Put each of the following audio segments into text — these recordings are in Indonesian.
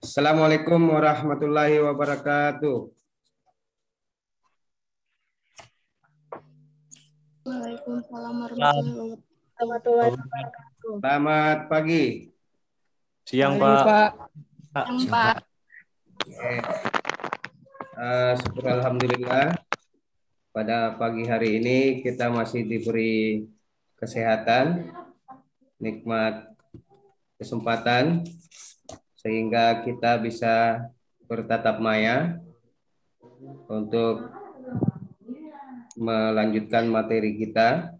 Assalamualaikum warahmatullahi wabarakatuh. Waalaikumsalam warahmatullahi wabarakatuh. Selamat pagi. Siang, Pagi, Pak. Pak. Siang, Pak. Syukur alhamdulillah pada pagi hari ini kita masih diberi kesehatan, nikmat kesempatan sehingga kita bisa bertatap maya untuk melanjutkan materi kita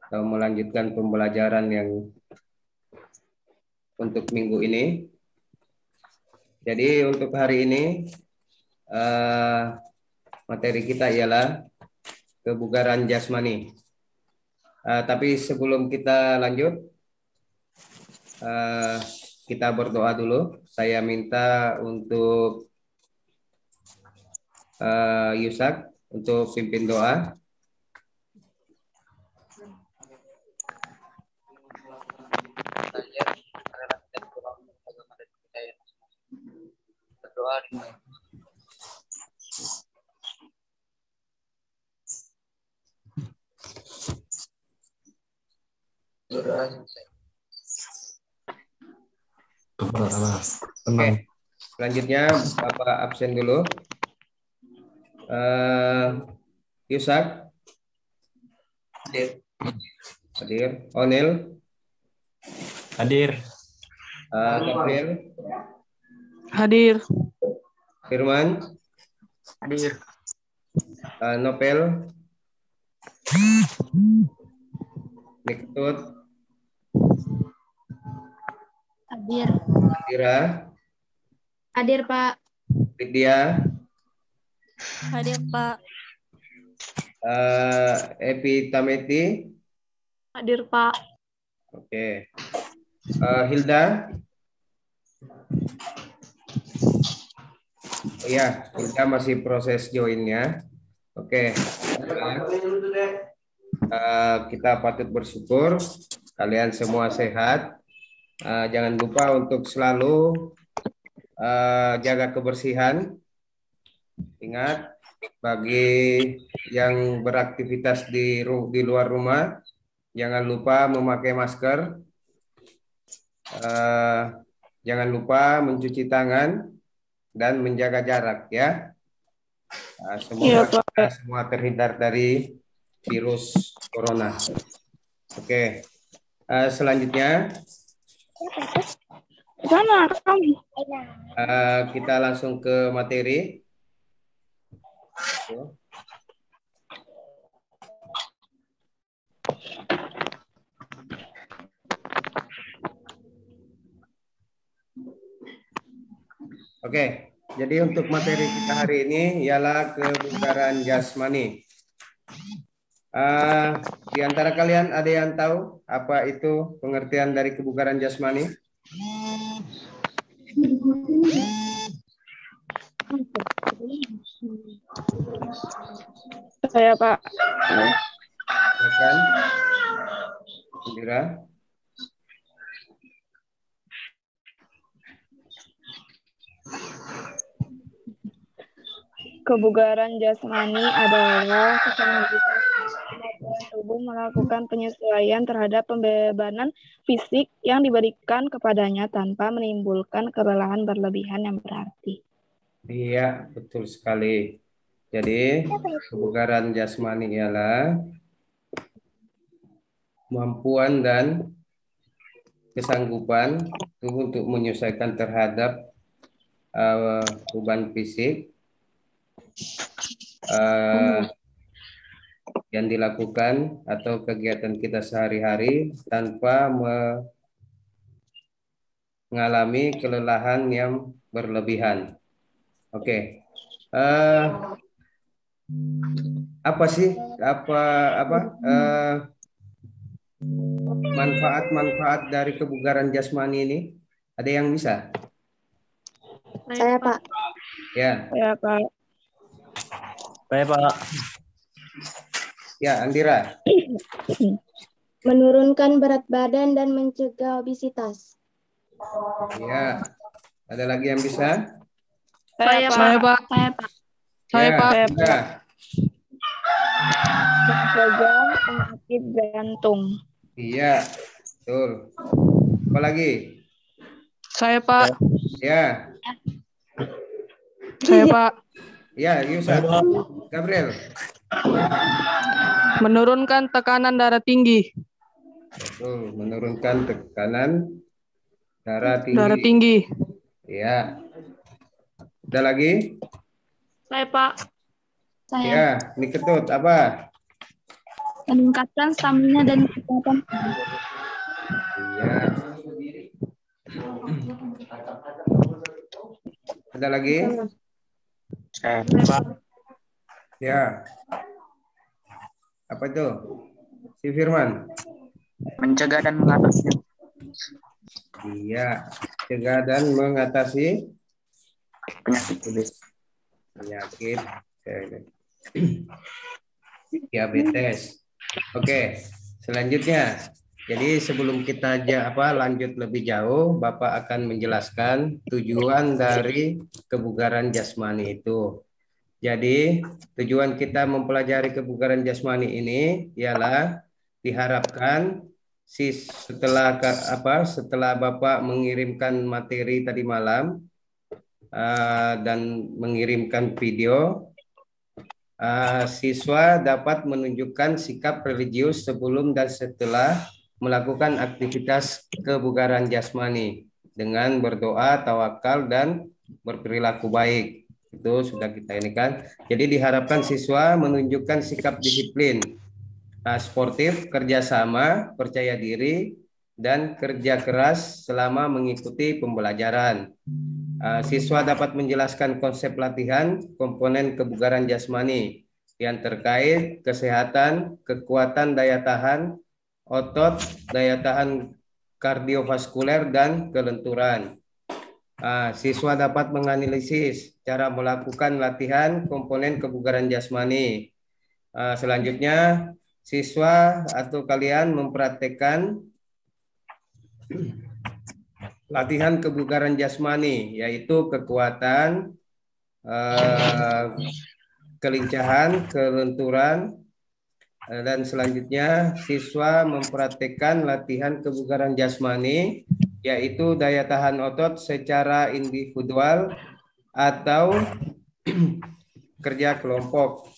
atau melanjutkan pembelajaran yang untuk minggu ini. Jadi untuk hari ini materi kita ialah kebugaran jasmani. Tapi sebelum kita lanjut, kita berdoa dulu. Saya minta untuk Yusak untuk pimpin doa. Oke, selanjutnya Bapak absen dulu. Yusak hadir. Onil hadir. Gabriel Hadir. Firman Hadir. Nopel Niktut Hadir. Tira Hadir, Pak. Widya Hadir, Pak. Epi Tameti. Hadir, Pak. Oke. Hilda. Oh ya, Hilda masih proses joinnya. Oke. Kita patut bersyukur kalian semua sehat. Jangan lupa untuk selalu jaga kebersihan. Ingat, bagi yang beraktivitas di luar rumah, jangan lupa memakai masker. Jangan lupa mencuci tangan dan menjaga jarak ya. Semoga kita semua terhindar dari virus corona. Oke. Selanjutnya kita langsung ke materi. Oke, jadi untuk materi kita hari ini ialah kebugaran jasmani. Di antara kalian ada yang tahu apa itu pengertian dari kebugaran jasmani? Saya, Pak. Silakan. Indira. Kebugaran jasmani adalah kesanggupan kemampuan tubuh melakukan penyesuaian terhadap pembebanan fisik yang diberikan kepadanya tanpa menimbulkan kelelahan berlebihan yang berarti. Iya, betul sekali. Jadi, kebugaran jasmani ialah kemampuan dan kesanggupan tubuh untuk menyesuaikan terhadap beban fisik yang dilakukan atau kegiatan kita sehari-hari tanpa mengalami kelelahan yang berlebihan. Oke. Apa sih manfaat-manfaat dari kebugaran jasmani ini? Ada yang bisa? Saya, Pak. Ya. Saya, Pak. Saya, Pak. Ya, Andira. Menurunkan berat badan dan mencegah obesitas. Iya. Ada lagi yang bisa? Saya, Saya, Pak. Pak. Saya, Ya, Pak. sudah. Mencegah penyakit jantung. Iya, betul. Apa lagi? Saya, Pak. Ya, Saya, Pak. ya, Yusuf. Gabriel. Menurunkan tekanan darah tinggi. Betul, menurunkan tekanan darah Darah tinggi. tinggi. Ya. Ada lagi? Saya, Pak. Ya, ini Ketut. Apa? Meningkatkan stamina dan kekuatan. Iya. Ada lagi? Saya, Pak. Ya. Apa itu? Si Firman. Mencegah dan mengatasi. Iya. Cegah dan mengatasi Penyakit TBC. penyakit diabetes. Oke, selanjutnya. Jadi sebelum kita lanjut lebih jauh, Bapak akan menjelaskan tujuan dari kebugaran jasmani itu. Jadi tujuan kita mempelajari kebugaran jasmani ini ialah diharapkan setelah Bapak mengirimkan materi tadi malam dan mengirimkan video, siswa dapat menunjukkan sikap religius sebelum dan setelah melakukan aktivitas kebugaran jasmani dengan berdoa, tawakal, dan berperilaku baik. Itu sudah kita ini kan. Jadi diharapkan siswa menunjukkan sikap disiplin, sportif, kerjasama, percaya diri, dan kerja keras selama mengikuti pembelajaran. Siswa dapat menjelaskan konsep latihan, komponen kebugaran jasmani yang terkait kesehatan, kekuatan daya tahan otot, daya tahan kardiovaskuler, dan kelenturan. Siswa dapat menganalisis cara melakukan latihan komponen kebugaran jasmani. Selanjutnya, siswa atau kalian mempraktekkan latihan kebugaran jasmani, yaitu kekuatan, kelincahan, kelenturan, dan selanjutnya siswa mempraktekkan latihan kebugaran jasmani, yaitu daya tahan otot secara individual atau kerja kelompok.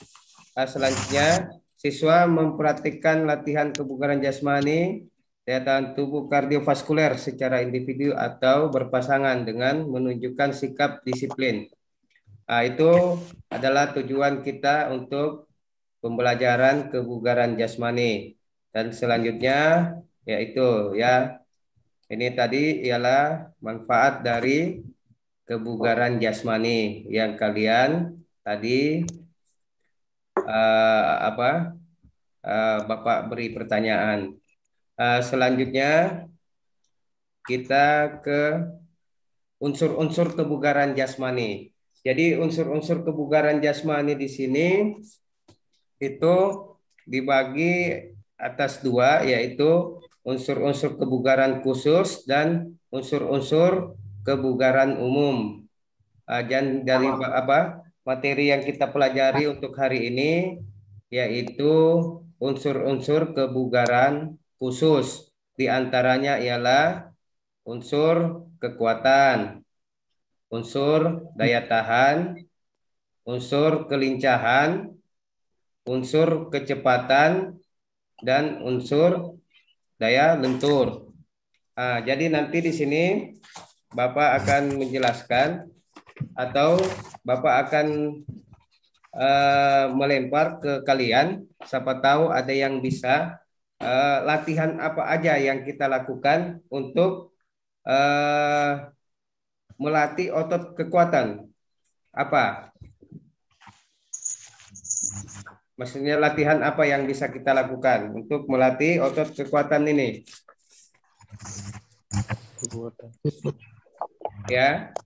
Selanjutnya siswa mempraktikkan latihan kebugaran jasmani, daya tahan tubuh kardiovaskuler secara individu atau berpasangan dengan menunjukkan sikap disiplin. Itu adalah tujuan kita untuk pembelajaran kebugaran jasmani. Dan selanjutnya yaitu ini tadi ialah manfaat dari kebugaran jasmani yang kalian tadi Bapak beri pertanyaan. Selanjutnya kita ke unsur-unsur kebugaran jasmani. Jadi unsur-unsur kebugaran jasmani di sini itu dibagi atas dua, yaitu unsur-unsur kebugaran khusus dan unsur-unsur kebugaran umum. Dan dari materi yang kita pelajari untuk hari ini yaitu unsur-unsur kebugaran khusus. Di antaranya ialah unsur kekuatan, unsur daya tahan, unsur kelincahan, unsur kecepatan, dan unsur daya lentur. Jadi nanti di sini Bapak akan menjelaskan atau Bapak akan melempar ke kalian, siapa tahu ada yang bisa latihan apa aja yang kita lakukan untuk melatih otot kekuatan. Apa? Maksudnya latihan apa yang bisa kita lakukan untuk melatih otot kekuatan ini? Ya.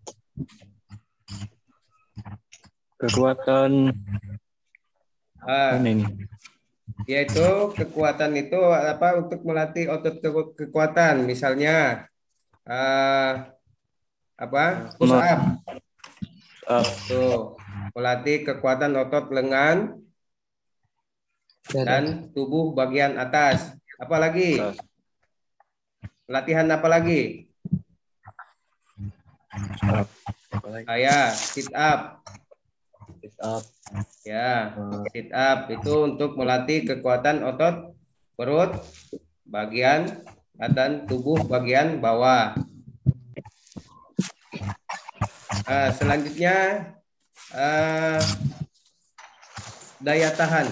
Kekuatan ini. Yaitu kekuatan itu untuk melatih otot kekuatan. Misalnya eh, push up. Tuh, melatih kekuatan otot lengan dan tubuh bagian atas. Apalagi? Latihan apa lagi? Sit up. Ya, sit up itu untuk melatih kekuatan otot perut bagian dan tubuh bagian bawah. Selanjutnya daya tahan.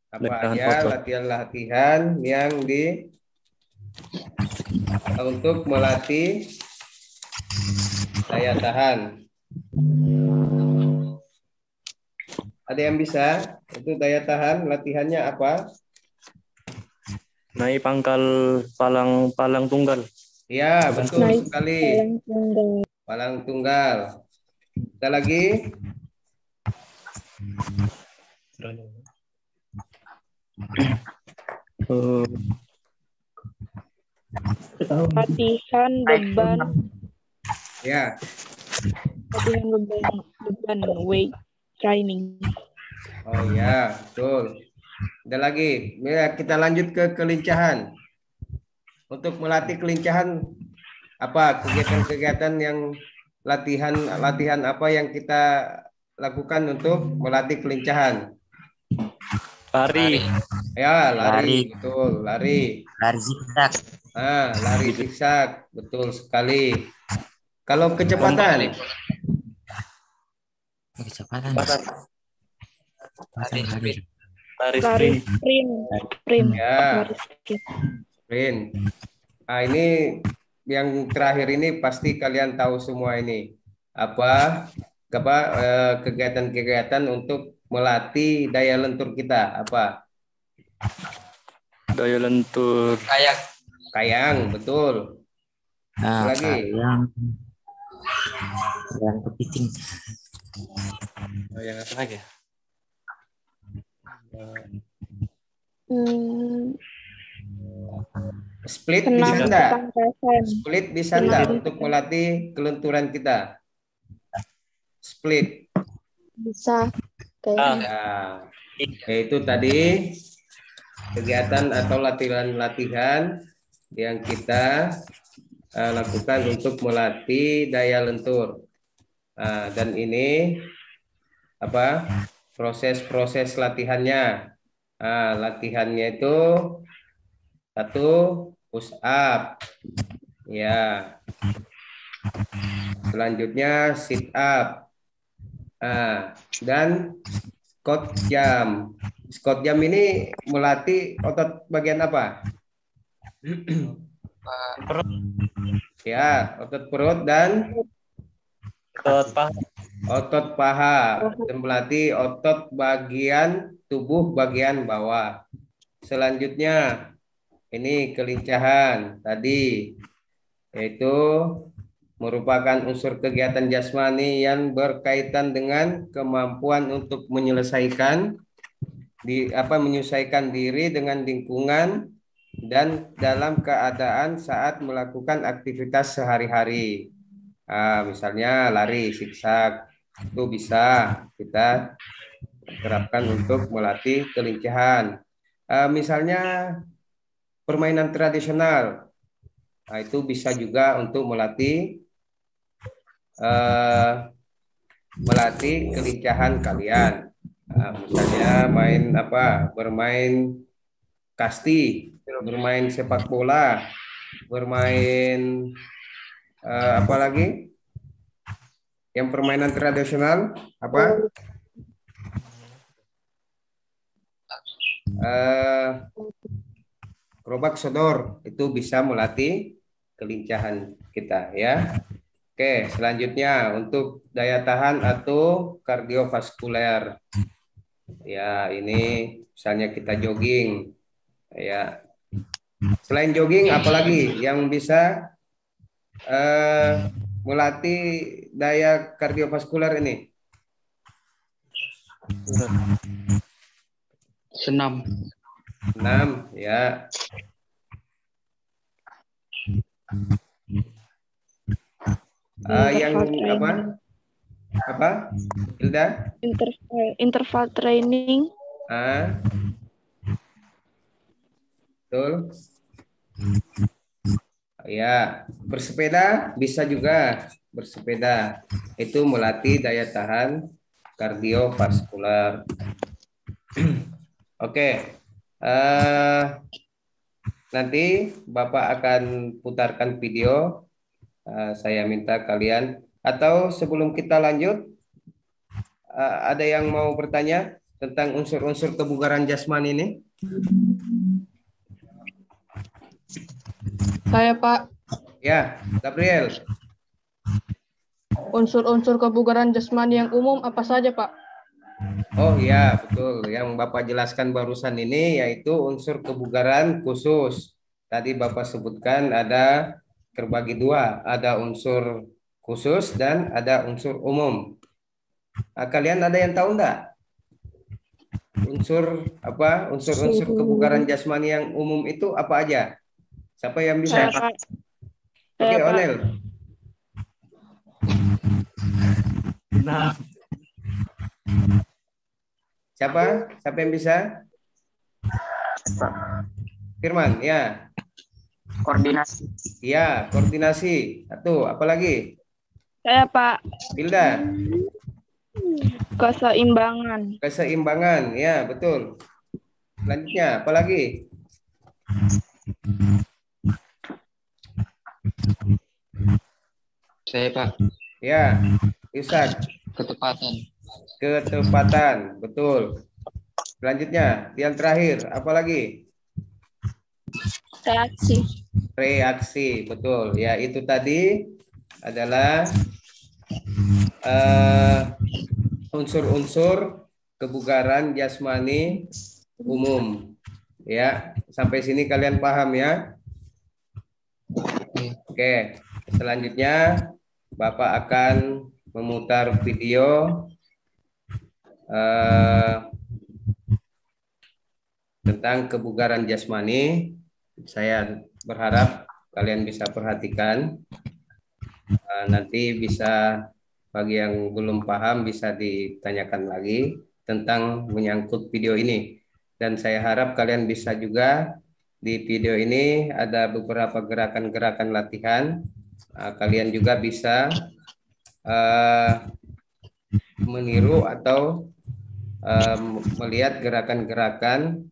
Apa aja latihan-latihan yang untuk melatih daya tahan. Ada yang bisa? Itu daya tahan latihannya apa? Naik pangkal palang tunggal. Ya, betul Naik sekali. palang tunggal. Palang tunggal. Kita lagi. Latihan beban. Ya. Latihan beban weight training. Oh ya, betul. Ada lagi. Ya, kita lanjut ke kelincahan. Untuk melatih kelincahan, apa kegiatan-kegiatan yang latihan apa yang kita lakukan untuk melatih kelincahan? Lari. Ya, lari. Betul, lari. Lari zigzag. Lari zigzag, betul sekali. Kalau kecepatan? Kecepatan. Lari sprint. Ya, Lari sprint. sprint. Ini yang terakhir ini pasti kalian tahu semua ini. Apa kegiatan-kegiatan untuk melatih daya lentur kita? Apa? Daya lentur. Kayang, betul. Lagi? Yang kepiting. Yang apa lagi? Split Senam bisa enggak? ketangkasan. Split bisa enggak untuk melatih kelenturan kita? Split. Bisa. Kayak Yaitu tadi kegiatan atau latihan-latihan yang kita lakukan untuk melatih daya lentur. Dan ini proses latihannya. Latihannya itu 1 push up. Ya. Selanjutnya sit up. Dan squat jump. Squat jump ini melatih otot bagian apa? Ya, otot perut dan otot paha. Dan melatih otot bagian tubuh bagian bawah. Selanjutnya ini kelincahan tadi, yaitu merupakan unsur kegiatan jasmani yang berkaitan dengan kemampuan untuk menyesuaikan diri dengan lingkungan dan dalam keadaan saat melakukan aktivitas sehari-hari. Misalnya lari zigzag itu bisa kita terapkan untuk melatih kelincahan. Misalnya permainan tradisional, itu bisa juga untuk melatih kelincahan kalian. Misalnya bermain kasti, bermain sepak bola, bermain apa lagi? Yang permainan tradisional apa? Gerobak sodor itu bisa melatih kelincahan kita ya. Oke, selanjutnya untuk daya tahan atau kardiovaskuler. Ya, ini misalnya kita jogging. Ya. Selain jogging, apalagi yang bisa melatih daya kardiovaskuler ini? Senam. 6 ya. Yang apa? Hilda? Interval training. Betul. Ya, bersepeda bisa juga. Bersepeda itu melatih daya tahan kardiovaskular. Oke. Nanti Bapak akan putarkan video. Saya minta kalian, atau sebelum kita lanjut, ada yang mau bertanya tentang unsur-unsur kebugaran jasmani ini? Saya, Pak. Ya, Gabriel. Unsur-unsur kebugaran jasmani yang umum apa saja, Pak? Oh ya, betul. Yang Bapak jelaskan barusan ini yaitu unsur kebugaran khusus. Tadi Bapak sebutkan ada terbagi dua, ada unsur khusus dan ada unsur umum. Kalian ada yang tahu enggak? Unsur-unsur kebugaran jasmani yang umum itu apa aja? Siapa yang bisa? Oke, Onel. Nah, Siapa yang bisa? Firman, ya. Koordinasi. Ya, koordinasi. Satu, apa lagi? Saya, Pak. Hilda. Keseimbangan. Keseimbangan, ya betul. Selanjutnya, apa lagi? Saya, Pak. Ya, Yusak. Ketepatan, betul. Selanjutnya, yang terakhir, apa lagi? Reaksi, betul. Ya, itu tadi adalah unsur-unsur kebugaran jasmani umum. Ya, sampai sini kalian paham ya? Oke, selanjutnya Bapak akan memutar video tentang kebugaran jasmani. Saya berharap kalian bisa perhatikan. Nanti bisa, bagi yang belum paham bisa ditanyakan lagi tentang menyangkut video ini. Dan saya harap kalian bisa juga di video ini ada beberapa gerakan-gerakan latihan. Kalian juga bisa meniru atau melihat gerakan-gerakan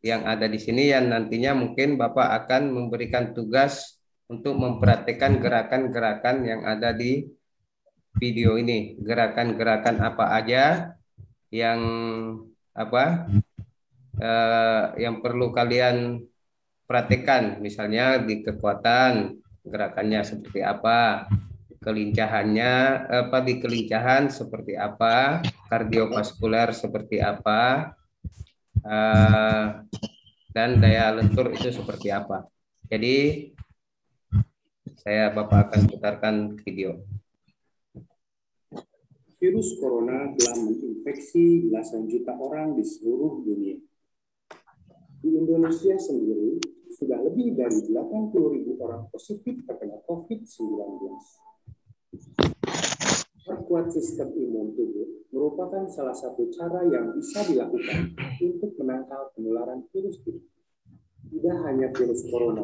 yang ada di sini, yang nantinya mungkin Bapak akan memberikan tugas untuk mempraktikkan gerakan-gerakan yang ada di video ini. Gerakan-gerakan apa aja yang yang perlu kalian praktikkan, misalnya di kekuatan gerakannya seperti apa, kelincahannya di kelincahan seperti apa, kardiovaskuler seperti apa, dan daya lentur itu seperti apa. Jadi Bapak akan putarkan video. Virus corona telah menginfeksi belasan juta orang di seluruh dunia. Di Indonesia sendiri, sudah lebih dari 80.000 orang positif terkena COVID-19. Perkuat sistem imun tubuh merupakan salah satu cara yang bisa dilakukan untuk menangkal penularan virus ini. Tidak hanya virus corona,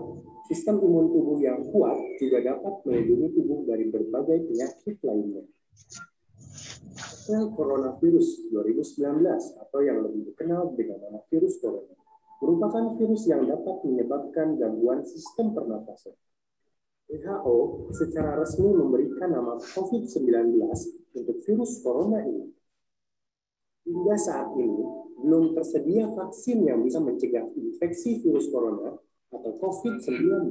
sistem imun tubuh yang kuat juga dapat melindungi tubuh dari berbagai penyakit lainnya. Sel coronavirus 2019 atau yang lebih dikenal dengan nama virus corona merupakan virus yang dapat menyebabkan gangguan sistem pernafasan. WHO secara resmi memberikan nama COVID-19 untuk virus corona ini. Hingga saat ini, belum tersedia vaksin yang bisa mencegah infeksi virus corona atau COVID-19.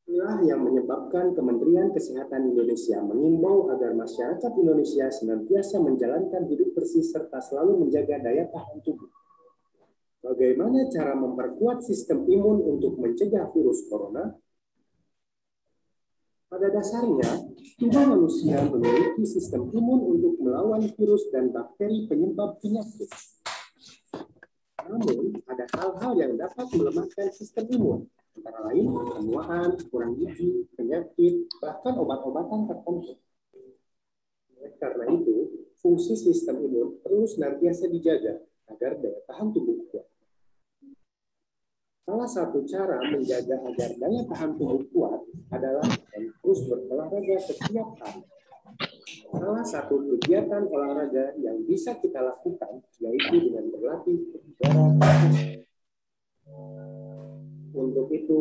Inilah yang menyebabkan Kementerian Kesehatan Indonesia mengimbau agar masyarakat Indonesia senantiasa menjalankan hidup bersih serta selalu menjaga daya tahan tubuh. Bagaimana cara memperkuat sistem imun untuk mencegah virus corona? Pada dasarnya, tubuh manusia memiliki sistem imun untuk melawan virus dan bakteri penyebab penyakit. Namun, ada hal-hal yang dapat melemahkan sistem imun, antara lain penuaan, kurang gizi, penyakit, bahkan obat-obatan tertentu. Karena itu, fungsi sistem imun perlu senantiasa dijaga agar daya tahan tubuh kuat. Salah satu cara menjaga agar daya tahan tubuh kuat adalah terus berolahraga setiap hari. Salah satu kegiatan olahraga yang bisa kita lakukan yaitu dengan berlatih kebugaran. Untuk itu,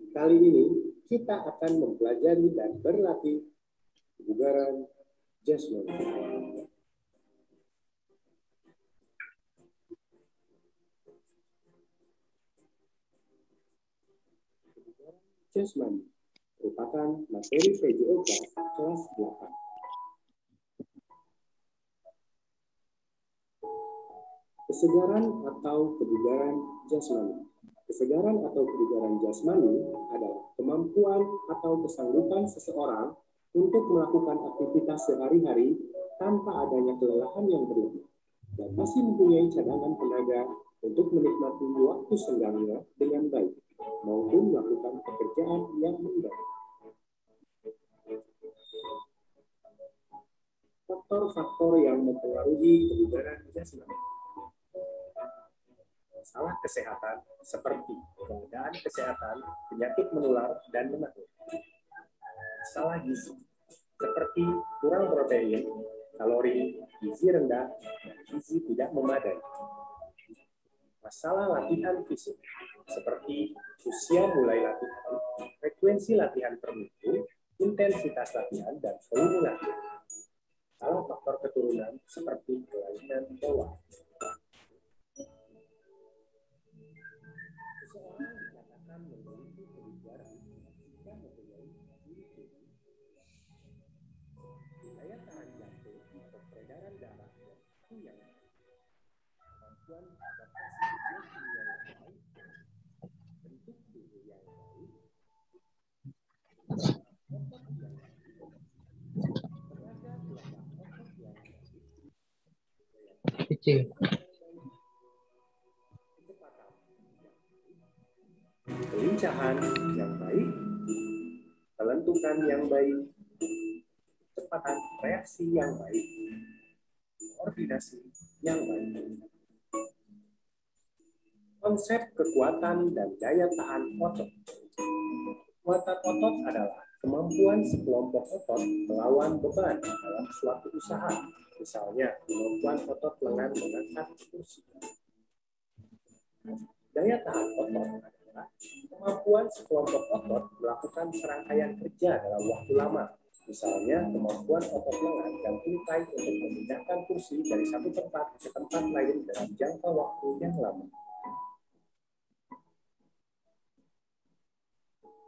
kali ini kita akan mempelajari dan berlatih kebugaran jasmani. Jasmani merupakan materi PJOK kelas 8. Kesegaran atau kebugaran jasmani. Kesegaran atau kebugaran jasmani adalah kemampuan atau kesanggupan seseorang untuk melakukan aktivitas sehari-hari tanpa adanya kelelahan yang berlebih dan masih mempunyai cadangan tenaga untuk menikmati waktu senggangnya dengan baik maupun melakukan pekerjaan yang mendadak. Faktor-faktor yang mempengaruhi kebugaran jasmani. Masalah kesehatan seperti keadaan kesehatan, penyakit menular, dan menahun. Masalah gizi seperti kurang protein, kalori, gizi rendah, dan gizi tidak memadai. Masalah latihan fisik seperti usia mulai latihan, frekuensi latihan per minggu, intensitas latihan, dan volume latihan. Masalah faktor keturunan seperti kelainan bawaan. Seseorang dikatakan memiliki kebugaran jika mempunyai ciri-ciri daya tahan jantung atau peredaran darah dan waktu yang kemampuan adaptasi biokimia yang baik, bentuk tubuh yang baik, otot yang baik, tenaga gelombang otot yang baik, kecepatan kelincahan yang baik, kelentukan yang baik, kecepatan reaksi yang baik, koordinasi yang baik. Konsep kekuatan dan daya tahan otot. Kekuatan otot adalah kemampuan sekelompok otot melawan beban dalam suatu usaha. Misalnya, kemampuan otot lengan mengangkat kursi. Daya tahan otot adalah kemampuan sekelompok otot melakukan serangkaian kerja dalam waktu lama. Misalnya, kemampuan otot lengan dan tungkai untuk memindahkan kursi dari satu tempat ke tempat lain dalam jangka waktu yang lama.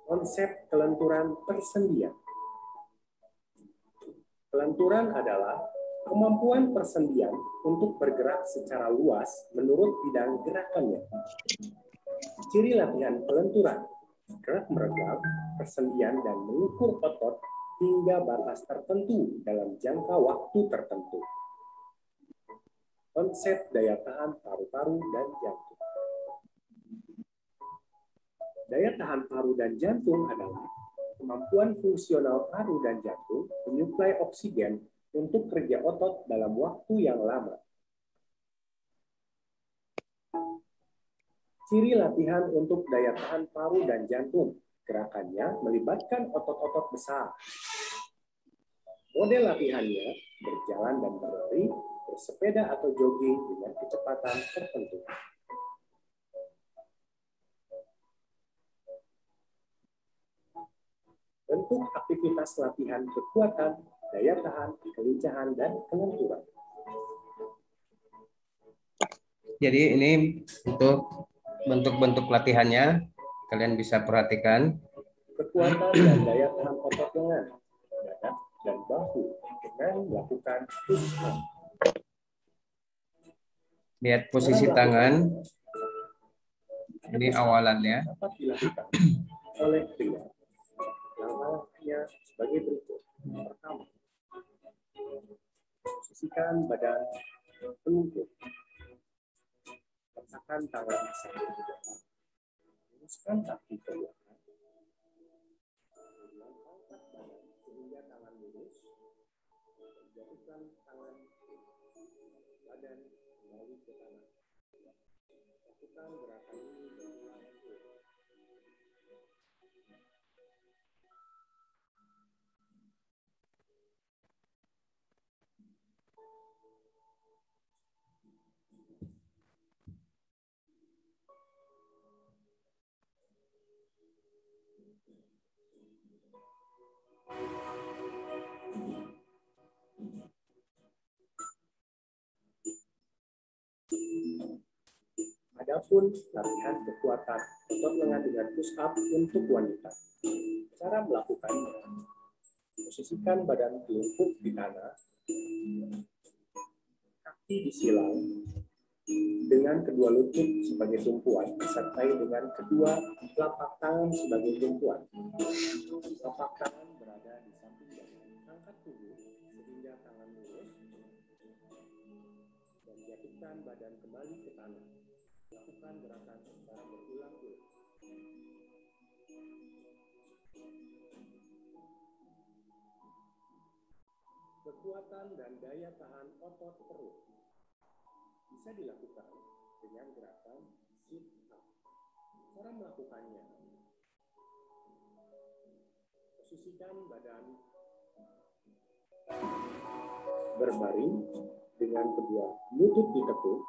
Konsep kelenturan persendian. Kelenturan adalah kemampuan persendian untuk bergerak secara luas menurut bidang gerakannya. Ciri latihan kelenturan, gerak meregang, persendian, dan mengukur otot hingga batas tertentu dalam jangka waktu tertentu. Konsep daya tahan paru-paru dan jantung. Daya tahan paru dan jantung adalah kemampuan fungsional paru dan jantung menyuplai oksigen untuk kerja otot dalam waktu yang lama. Ciri latihan untuk daya tahan paru dan jantung. Gerakannya melibatkan otot-otot besar. Model latihannya berjalan dan berlari, bersepeda atau jogging dengan kecepatan tertentu. Bentuk aktivitas latihan kekuatan, daya tahan, kelincahan, dan kelenturan. Jadi ini untuk bentuk-bentuk latihannya, kalian bisa perhatikan. Kekuatan dan daya tahan otot lengan, dada, dan bahu dengan melakukan push-up. Lihat posisi tangan. Ini awalannya. Dapat dilakukan oleh pria. Langkah-langkahnya sebagai berikut. Pertama, posisikan badan telungkup. Letakkan tangan sambil ke depan. Luruskan kaki ke belakang. Kemudian angkat badan sehingga tangan lurus. Jatuhkan tangan badan kembali ke tanah. Lakukan gerakan ini berulang-ulang. Adapun latihan kekuatan otot lengan dengan push up untuk wanita. Cara melakukannya: posisikan badan telungkup di tanah, kaki disilang dengan kedua lutut sebagai tumpuan, disertai dengan kedua telapak tangan sebagai tumpuan. Telapak tangan berada di samping badan. Angkat tubuh sehingga tangan lurus dan jatuhkan badan kembali ke tanah. Lakukan gerakan secara berulang-ulang. Kekuatan dan daya tahan otot perut bisa dilakukan dengan gerakan sit up. Cara melakukannya: posisikan badan berbaring dengan kedua lutut ditekuk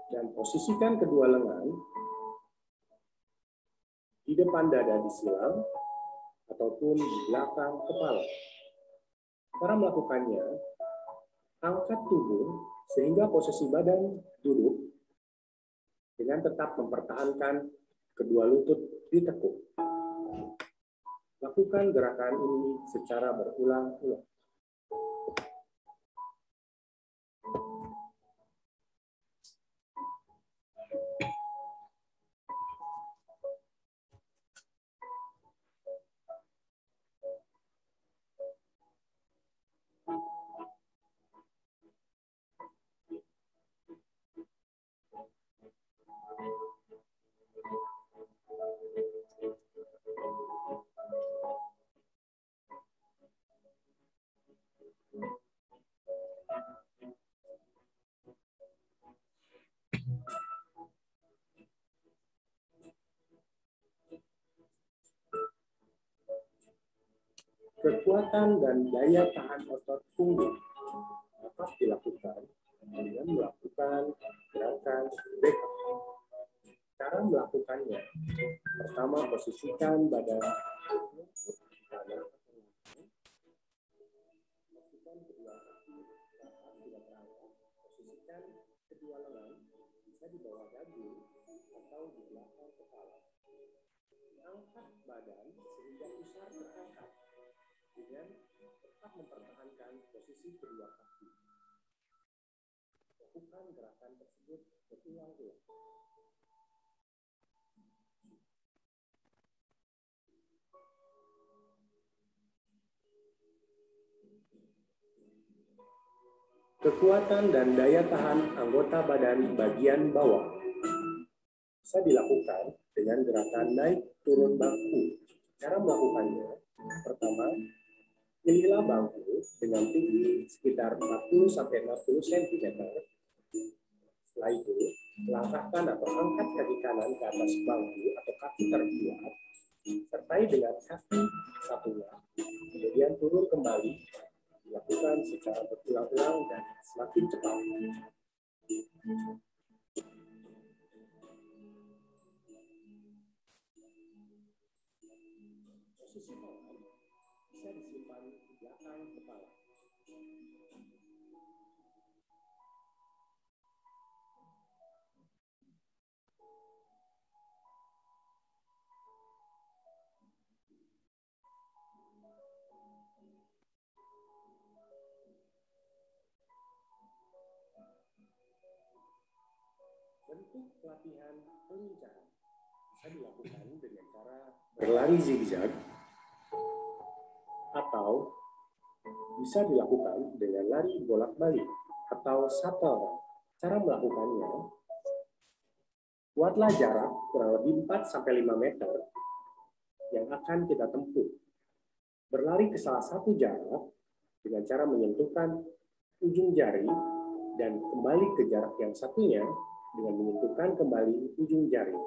dan posisikan kedua lengan di depan dada disilang ataupun di belakang kepala. Cara melakukannya: angkat tubuh sehingga posisi badan duduk dengan tetap mempertahankan kedua lutut ditekuk. Lakukan gerakan ini secara berulang-ulang. Kekuatan dan daya tahan otot punggung dapat dilakukan dengan melakukan gerakan back up. Cara melakukannya: pertama, posisikan badan di tanah. Posisikan kedua kaki dapat tidak terangkat. Posisikan kedua lengan bisa di bawah dagu atau di belakang kepala. Angkat badan sehingga pusar terangkat dengan tetap mempertahankan posisi kedua kaki. Lakukan gerakan tersebut berulang-ulang. Kekuatan dan daya tahan anggota badan bagian bawah bisa dilakukan dengan gerakan naik turun bangku. Cara melakukannya: pertama, pilihlah bangku dengan tinggi sekitar 40-60 cm. Setelah itu, langkahkan atau angkat kaki kanan ke atas bangku atau kaki terkuat, sertai dengan kaki satunya, kemudian turun kembali. Dilakukan secara berulang-ulang dan semakin cepat. Posisi tangan bisa disimpan di belakang kepala. Bentuk pelatihan pelincahan bisa dilakukan dengan cara berlari zigzag atau bisa dilakukan dengan lari bolak-balik. atau 1 orang. Cara melakukannya, buatlah jarak kurang lebih 4-5 meter yang akan kita tempuh. Berlari ke salah satu jarak dengan cara menyentuhkan ujung jari dan kembali ke jarak yang satunya dengan menyentuhkan kembali ujung jari.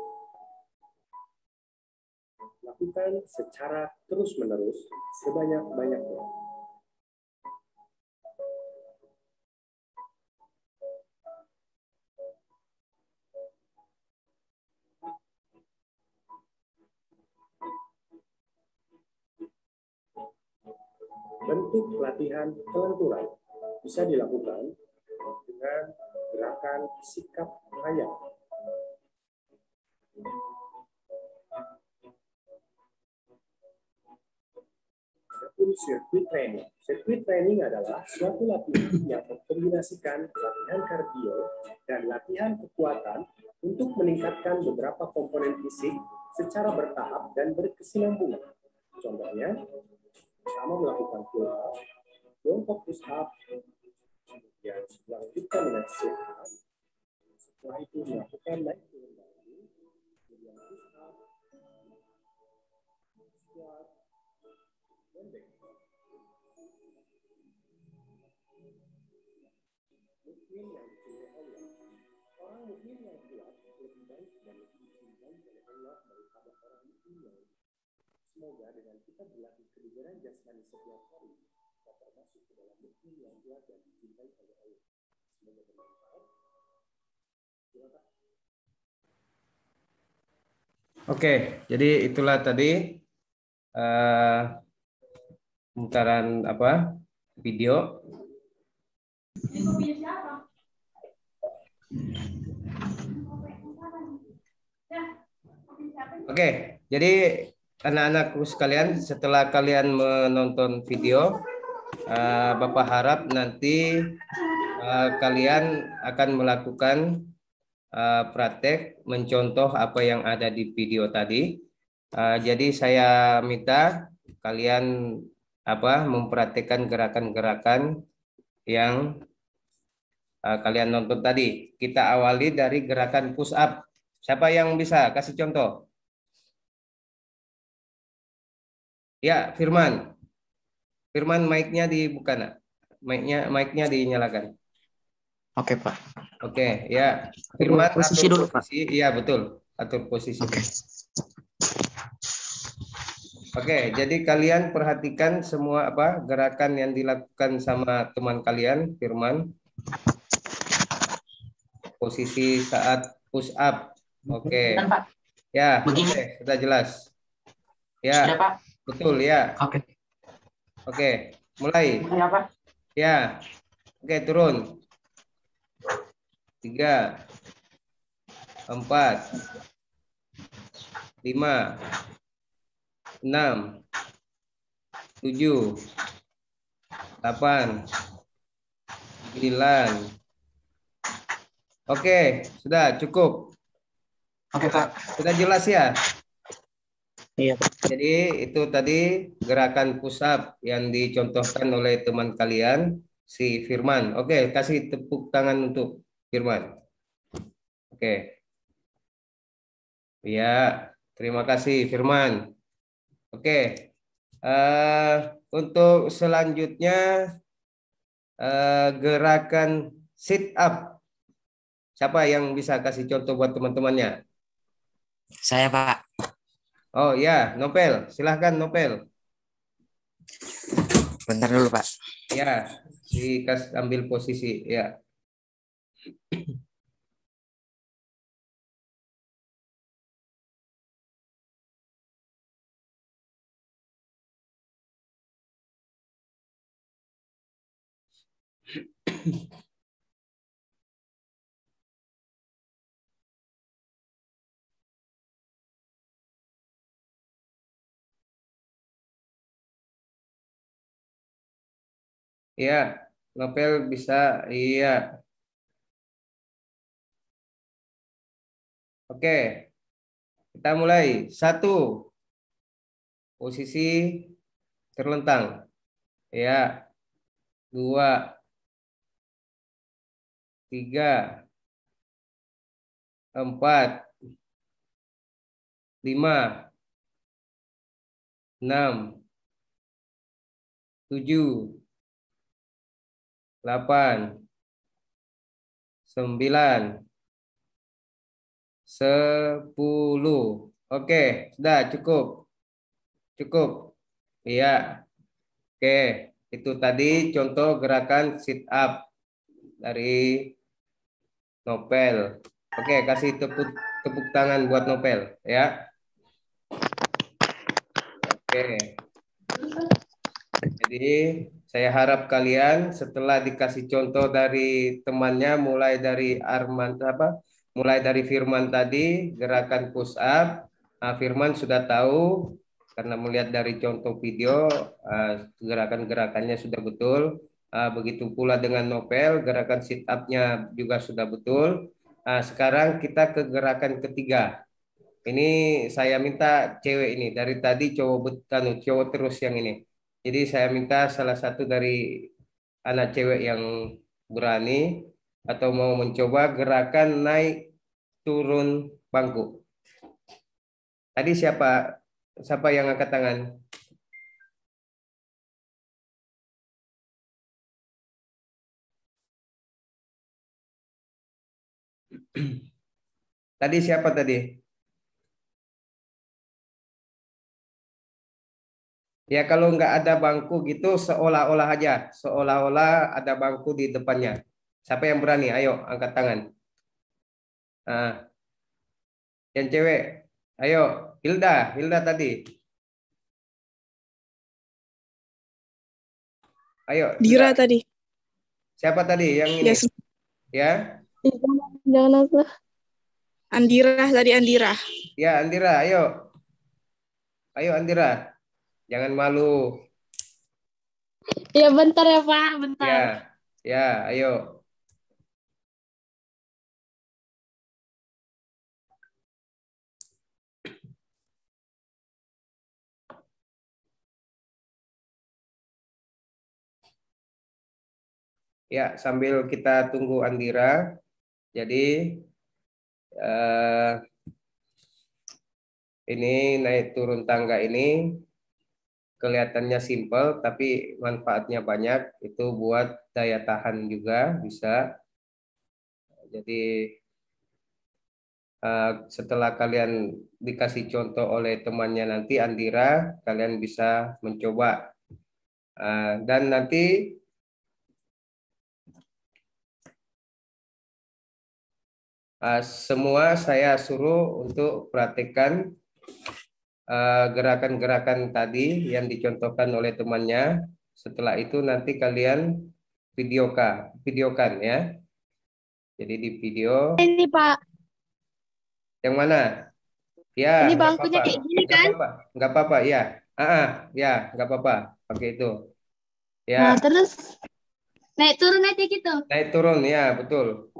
Lakukan secara terus-menerus sebanyak-banyaknya. Bentuk latihan kelenturan bisa dilakukan dengan gerakan sikap hayat. Adapun sirkuit training. Sirkuit training adalah suatu latihan yang mengkombinasikan latihan kardio dan latihan kekuatan untuk meningkatkan beberapa komponen fisik secara bertahap dan berkesinambungan. Contohnya, pertama melakukan pull up, jongkok push up, kemudian dilanjutkan dengan sit up, setelah itu melakukan naik turun bahu, kemudian push up, squat, dan back. Mungkin yang dicintai Allah, orang mukmin yang kuat lebih baik dan lebih dicintai oleh Allah daripada orang mukmin yang lemah. Semoga dengan kita berlatih kebugaran jasmani setiap hari, kita termasuk ke dalam mukmin yang kuat dan dicintai oleh Allah. Semoga bermanfaat. Silakan. Oke, jadi itulah tadi pemutaran video. Oke, jadi anak-anakku sekalian, setelah kalian menonton video, Bapak harap nanti kalian akan melakukan praktek mencontoh apa yang ada di video tadi. Jadi saya minta kalian mempraktekkan gerakan-gerakan yang kalian nonton tadi. Kita awali dari gerakan push up. Siapa yang bisa kasih contoh? Ya, Firman. Firman, mic-nya dibuka, nak. Mic-nya dinyalakan. Oke, Pak. Oke, ya. Firman, Posisi atur dulu, Pak. posisi. Iya, betul. Atur posisi. Oke. Oke, jadi kalian perhatikan semua gerakan yang dilakukan sama teman kalian, Firman. Posisi saat push up. Oke. Dan, Pak. Ya, Begini. oke, sudah jelas. Ya, Sudah, Pak. betul ya. Oke. Oke, mulai. Ya, Pak. Ya. Oke, turun. 3, 4, 5, 6, 7, 8, 9. Oke, sudah cukup. Oke, Pak. Sudah jelas ya? Iya, Pak. Jadi itu tadi gerakan push up yang dicontohkan oleh teman kalian, si Firman. Oke, kasih tepuk tangan untuk Firman. Oke. Ya, terima kasih Firman. Oke. Untuk selanjutnya gerakan sit up. Siapa yang bisa kasih contoh buat teman-temannya? Saya, Pak. Oh ya, Nopel. Silahkan Nopel. Bentar dulu, Pak. Ya, ambil posisi. Ya. Iya, Nopel bisa. Iya. Oke, kita mulai. 1, posisi terlentang. Ya. 2, 3, 4, 5, 6, 7, 8, 9, 10. Oke, sudah cukup. Cukup. Iya. Oke, itu tadi contoh gerakan sit up dari Nopel. Oke, kasih tepuk tangan buat Nopel ya. Oke. Jadi saya harap kalian setelah dikasih contoh dari temannya mulai dari mulai dari Firman tadi gerakan push up. Nah, Firman sudah tahu karena melihat dari contoh video gerakan-gerakannya sudah betul. Begitu pula dengan Nopel gerakan sit up-nya juga sudah betul. Sekarang kita ke gerakan ketiga. Ini saya minta cewek ini dari tadi cowok terus yang ini. Jadi saya minta salah satu dari anak cewek yang berani atau mau mencoba gerakan naik turun bangku. Tadi siapa yang angkat tangan? Tadi siapa tadi? Ya kalau nggak ada bangku gitu seolah-olah aja, seolah-olah ada bangku di depannya. Siapa yang berani? Ayo angkat tangan. Nah, yang cewek, ayo Hilda tadi. Ayo. Dira Hilda. tadi. Siapa tadi yang ini? Yes. Ya? Jangan aku. Andira. Ya Andira, ayo. Ayo Andira. Jangan malu. Ya bentar ya Pak, bentar. Ya, ayo. Ya, sambil kita tunggu Andira. Jadi ini naik turun tangga ini kelihatannya simpel, tapi manfaatnya banyak. Itu buat daya tahan juga bisa. Jadi setelah kalian dikasih contoh oleh temannya nanti Andira, kalian bisa mencoba. Dan nanti semua saya suruh untuk praktekkan gerakan-gerakan tadi yang dicontohkan oleh temannya. Setelah itu nanti kalian videokan ya. Jadi di video. Ini Pak. Yang mana? Ya. Ini Nggak bangkunya apa-apa. kayak gini kan? Nggak apa-apa. Ya. Ya, nggak apa-apa. Pakai itu. Ya. Nah terus naik turun aja gitu. Naik turun ya, betul.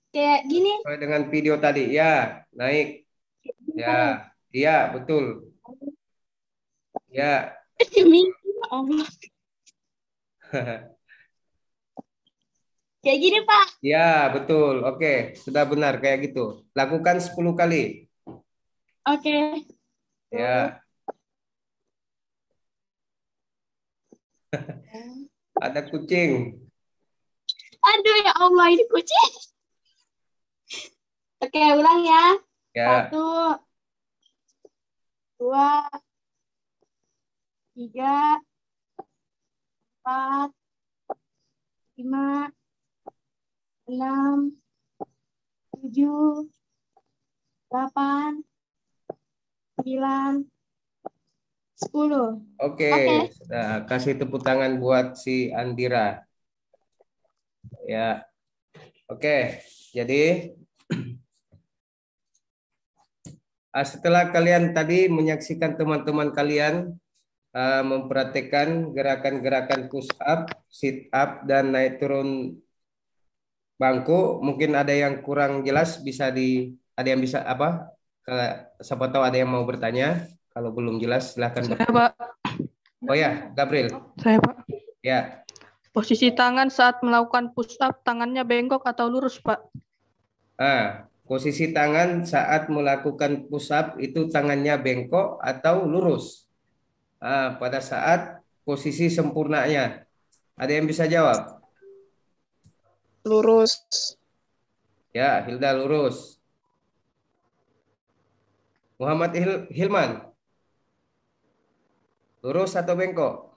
Kayak gini. Sesuai dengan video tadi. Ya, naik. Ya, iya betul. Ya. Allah. Kayak gini Pak. Ya, betul. Oke, sudah benar kayak gitu. Lakukan 10 kali. Oke. Ya. Ada kucing. Aduh ya Allah, ini kucing. Oke, ulang ya. Ya. 1, 2, 3, 4, 5, 6, 7, 8, 9, 10. Oke. Nah, kasih tepuk tangan buat si Andira. Ya. Oke. Jadi setelah kalian tadi menyaksikan teman-teman kalian mempraktekkan gerakan-gerakan push up, sit up, dan naik turun bangku, mungkin ada yang kurang jelas ada yang bisa apa? Siapa tahu ada yang mau bertanya. Kalau belum jelas silahkan Saya Pak. Oh ya, Gabriel. Saya Pak. Ya. Posisi tangan saat melakukan push up, tangannya bengkok atau lurus, Pak? Posisi tangan saat melakukan push up itu tangannya bengkok atau lurus? Pada saat posisi sempurnanya. Ada yang bisa jawab? Lurus. Ya, Hilda lurus. Muhammad Hilman, lurus atau bengkok?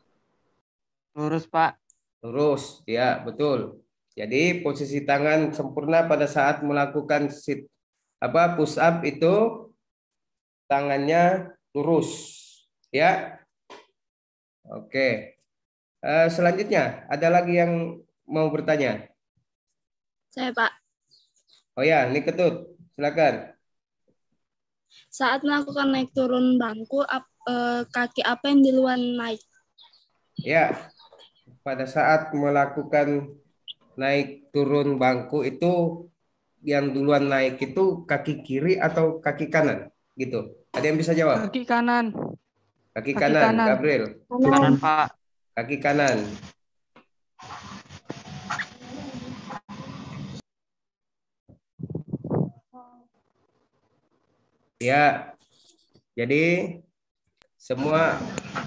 Lurus, Pak. Lurus, ya betul. Jadi posisi tangan sempurna pada saat melakukan push up itu tangannya lurus, ya. Oke. Selanjutnya ada lagi yang mau bertanya? Saya, Pak. Oh ya, ini Ketut, silakan. Saat melakukan naik turun bangku, kaki apa yang duluan naik? Ya, pada saat melakukan naik turun bangku itu yang duluan naik itu kaki kiri atau kaki kanan gitu. Ada yang bisa jawab? Kaki kanan. Kaki Kaki kanan, kanan. Gabriel. Kanan, Pak. Kaki kanan. Ya, jadi semua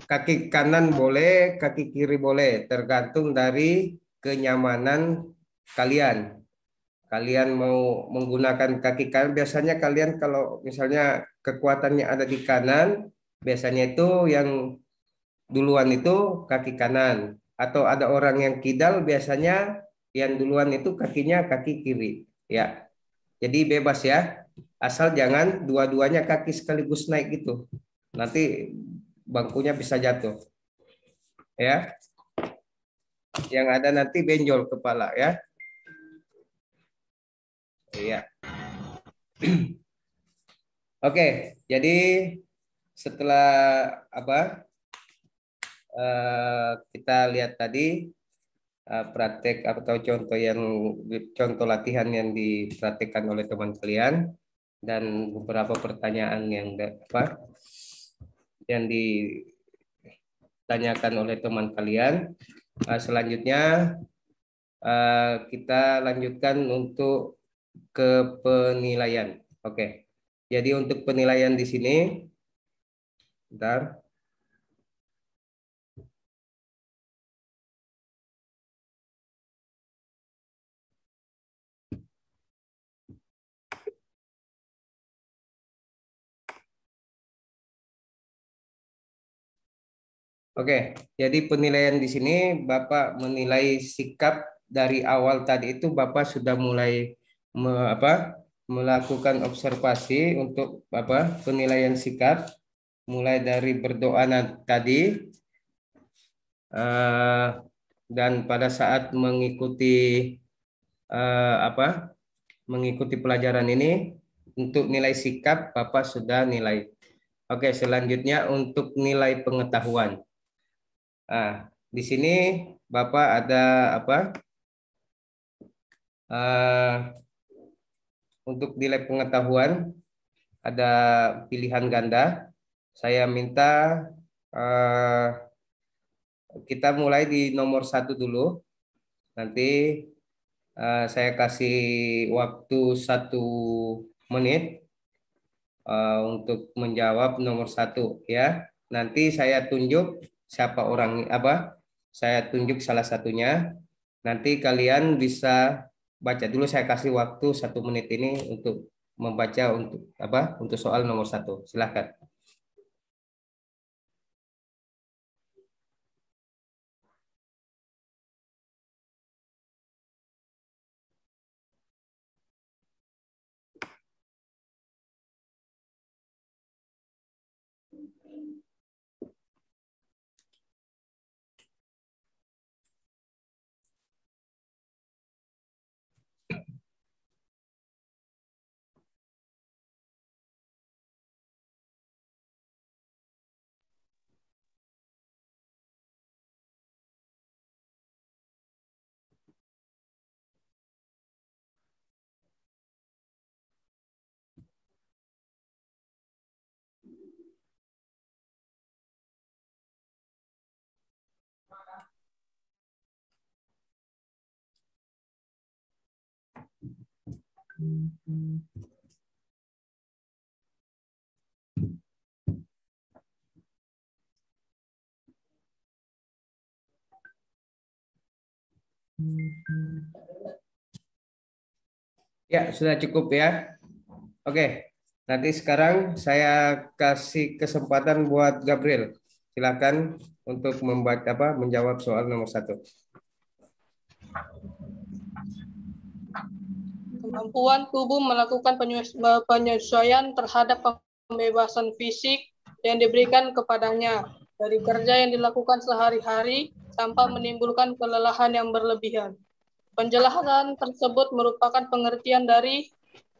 kaki kanan boleh, kaki kiri boleh, tergantung dari kenyamanan kalian. Kalian mau menggunakan kaki kanan, biasanya kalian kalau misalnya kekuatannya ada di kanan, biasanya itu yang duluan itu kaki kanan. Atau ada orang yang kidal, biasanya yang duluan itu kakinya kaki kiri. Ya, jadi bebas ya. Asal jangan dua-duanya kaki sekaligus naik gitu. Nanti bangkunya bisa jatuh. Ya. Yang ada nanti benjol kepala ya. Iya. Oke, jadi setelah kita lihat tadi praktek atau contoh latihan yang dipraktikkan oleh teman kalian dan beberapa pertanyaan yang ditanyakan oleh teman kalian. Selanjutnya kita lanjutkan untuk ke penilaian. Oke. Jadi untuk penilaian di sini, bentar. Oke, jadi penilaian di sini Bapak menilai sikap dari awal tadi itu Bapak sudah mulai melakukan observasi untuk penilaian sikap mulai dari berdoa tadi dan pada saat mengikuti pelajaran ini untuk nilai sikap Bapak sudah nilai. Oke, selanjutnya untuk nilai pengetahuan. Di sini Bapak ada untuk nilai pengetahuan ada pilihan ganda. Saya minta kita mulai di nomor 1 dulu. Nanti saya kasih waktu 1 menit untuk menjawab nomor 1 ya. Nanti saya tunjuk siapa orang saya tunjuk salah satunya. Nanti kalian bisa baca dulu, saya kasih waktu 1 menit ini untuk membaca untuk soal nomor 1. Silahkan. Ya, sudah cukup ya. Oke, nanti sekarang saya kasih kesempatan buat Gabriel. Silakan untuk menjawab soal nomor 1. Kemampuan tubuh melakukan penyesuaian terhadap pembebasan fisik yang diberikan kepadanya dari kerja yang dilakukan sehari-hari tanpa menimbulkan kelelahan yang berlebihan. Penjelasan tersebut merupakan pengertian dari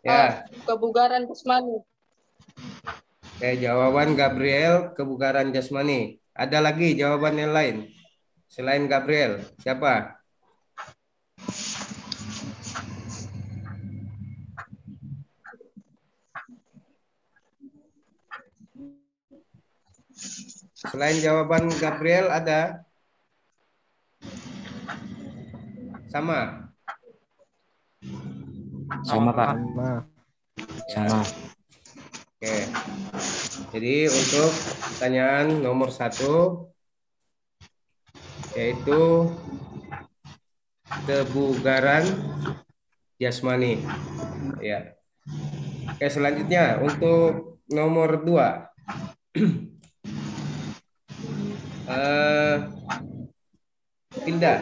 Ya, kebugaran jasmani. oke, jawaban Gabriel kebugaran jasmani. Ada lagi jawaban yang lain selain Gabriel? Siapa? Selain jawaban Gabriel ada? Sama? Sama, Pak. Sama. Oke. Jadi untuk pertanyaan nomor 1 yaitu kebugaran jasmani. Ya. Oke, selanjutnya untuk nomor 2. Tilda.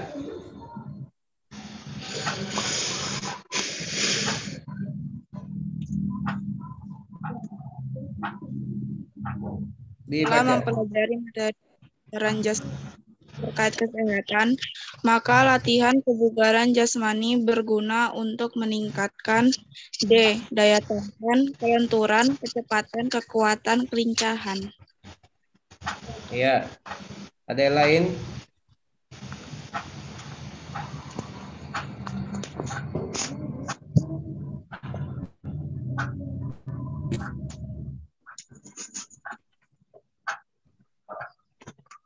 Setelah Dibaca. mempelajari materi kebugaran jasmani terkait kesehatan, maka latihan kebugaran jasmani berguna untuk meningkatkan D. Daya tahan, kelenturan, kecepatan, kekuatan, kelincahan. Iya. Ada yang lain?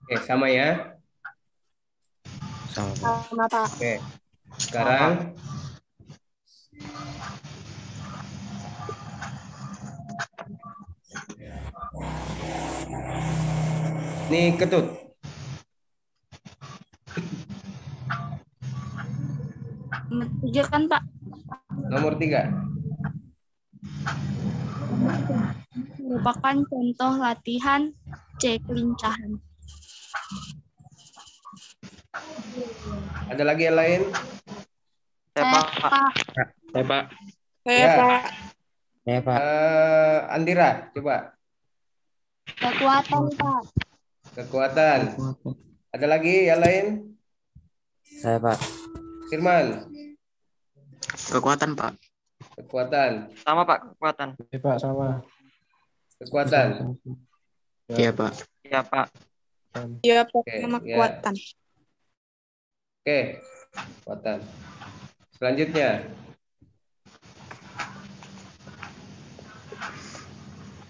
Oke, sama ya. Sama, Pak. Oke. Sekarang ini Ketut. Nomor 3 kan, Pak? Nomor 3. Merupakan contoh latihan C. Kelincahan. Ada lagi yang lain? Saya, Pak. Pak. Saya, Pak. Saya, Ya. Pak. Saya, Pak. Andira, coba. Kekuatan, Pak. Kekuatan. Ada lagi yang lain? Saya, Pak. Firman. Kekuatan, Pak. Kekuatan. Sama, Pak. Kekuatan. Iya, Pak, sama. Kekuatan. Iya, Pak. Iya, Pak. Ya, Pak, Oke, sama ya. kekuatan. Oke, kekuatan. Selanjutnya.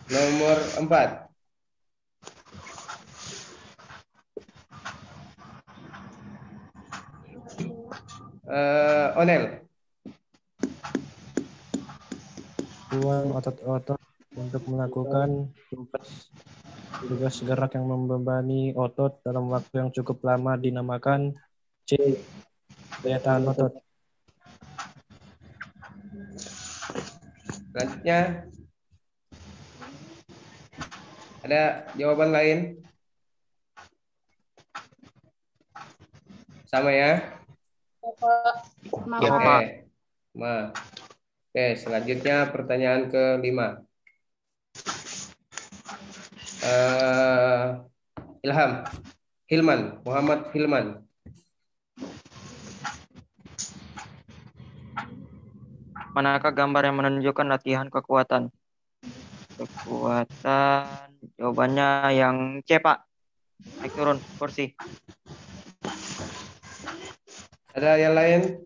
Nomor 4. Onel. Kemampuan otot-otot untuk melakukan tugas gerak yang membebani otot dalam waktu yang cukup lama dinamakan C. Daya tahan otot. Selanjutnya. Ada jawaban lain? Sama ya? Iya, Oke. Pak. Oke, selanjutnya pertanyaan ke-5. Muhammad Hilman. Manakah gambar yang menunjukkan latihan kekuatan? Kekuatan. Jawabannya yang C, Pak. Naik turun kursi. Ada yang lain?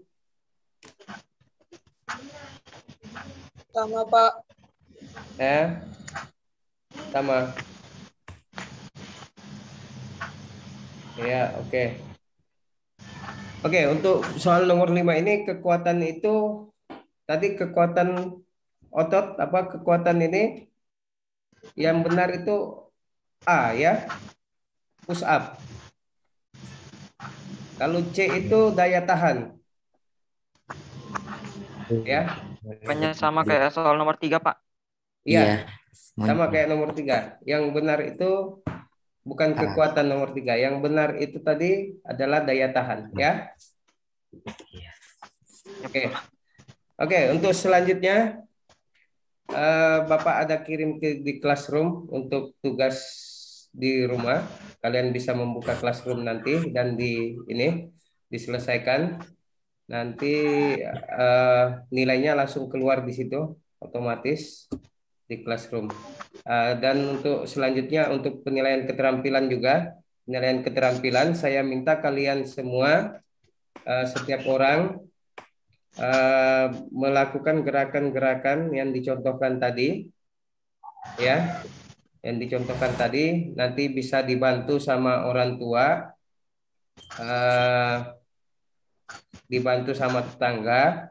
Sama, Pak. Ya. Sama. Ya, oke. Oke, untuk soal nomor 5 ini kekuatan itu tadi kekuatan otot apa kekuatan ini yang benar itu A ya, push up. Kalau C itu daya tahan ya. Jawabannya sama kayak soal nomor 3, Pak. Iya, sama kayak nomor 3. Yang benar itu bukan kekuatan nomor 3. Yang benar itu tadi adalah daya tahan ya. Oke. Oke, untuk selanjutnya Bapak ada kirim di classroom untuk tugas di rumah. Kalian bisa membuka classroom nanti dan ini diselesaikan. Nanti nilainya langsung keluar di situ otomatis di classroom. Dan untuk selanjutnya untuk penilaian keterampilan juga, penilaian keterampilan saya minta kalian semua setiap orang melakukan gerakan-gerakan yang dicontohkan tadi, ya, yang dicontohkan tadi nanti bisa dibantu sama orang tua, dibantu sama tetangga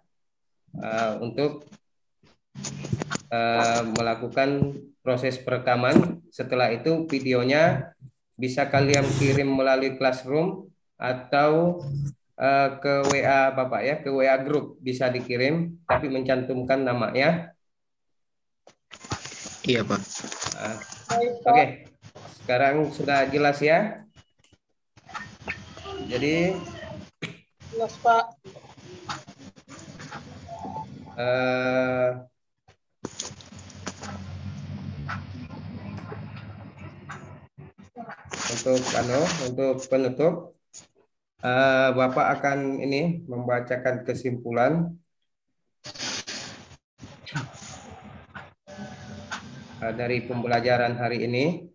untuk melakukan proses perekaman. Setelah itu videonya bisa kalian kirim melalui classroom atau ke WA Bapak ya, ke WA grup bisa dikirim, tapi mencantumkan namanya. Iya, Pak. Oke, sekarang sudah jelas ya. Jadi Jelas, Pak. Untuk penutup, Bapak akan ini membacakan kesimpulan dari pembelajaran hari ini.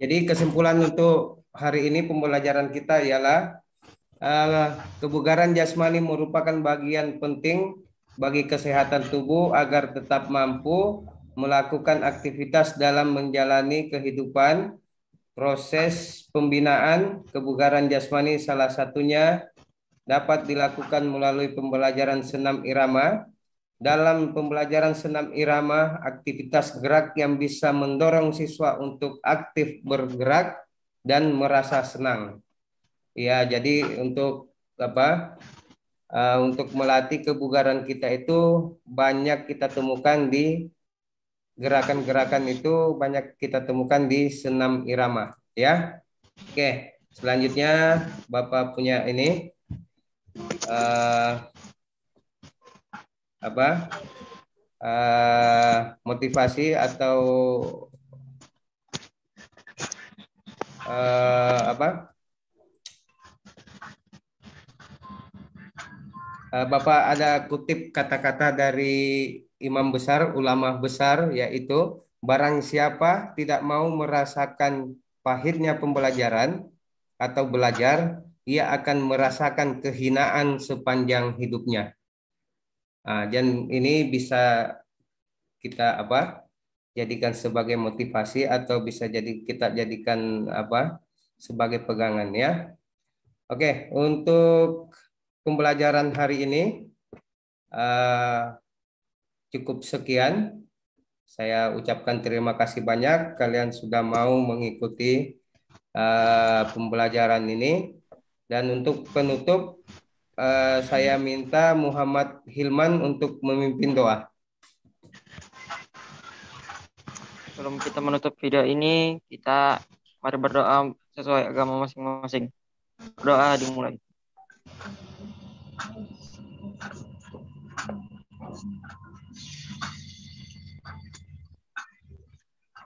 Jadi kesimpulan untuk hari ini pembelajaran kita ialah kebugaran jasmani merupakan bagian penting bagi kesehatan tubuh agar tetap mampu melakukan aktivitas dalam menjalani kehidupan. Proses pembinaan kebugaran jasmani salah satunya dapat dilakukan melalui pembelajaran senam irama. Dalam pembelajaran senam irama, aktivitas gerak yang bisa mendorong siswa untuk aktif bergerak dan merasa senang. Ya, jadi untuk untuk melatih kebugaran kita itu banyak kita temukan di gerakan-gerakan itu banyak kita temukan di senam irama, ya. Oke, selanjutnya Bapak punya ini motivasi atau Bapak ada kutip kata-kata dari imam besar, ulama besar, yaitu barang siapa tidak mau merasakan pahitnya pembelajaran atau belajar, ia akan merasakan kehinaan sepanjang hidupnya. Dan ini bisa kita jadikan sebagai motivasi atau bisa kita jadikan sebagai pegangan ya. Oke, untuk pembelajaran hari ini cukup sekian. Saya ucapkan terima kasih banyak kalian sudah mau mengikuti pembelajaran ini. Dan untuk penutup saya minta Muhammad Hilman untuk memimpin doa. Sebelum kita menutup video ini, kita mari berdoa sesuai agama masing-masing. Doa dimulai.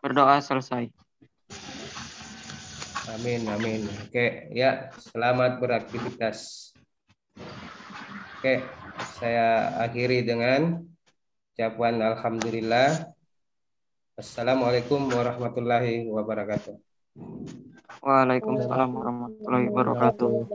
Berdoa selesai. Amin, amin. Oke, ya, selamat beraktivitas. Oke, saya akhiri dengan ucapan alhamdulillah. Assalamualaikum warahmatullahi wabarakatuh. Waalaikumsalam warahmatullahi wabarakatuh.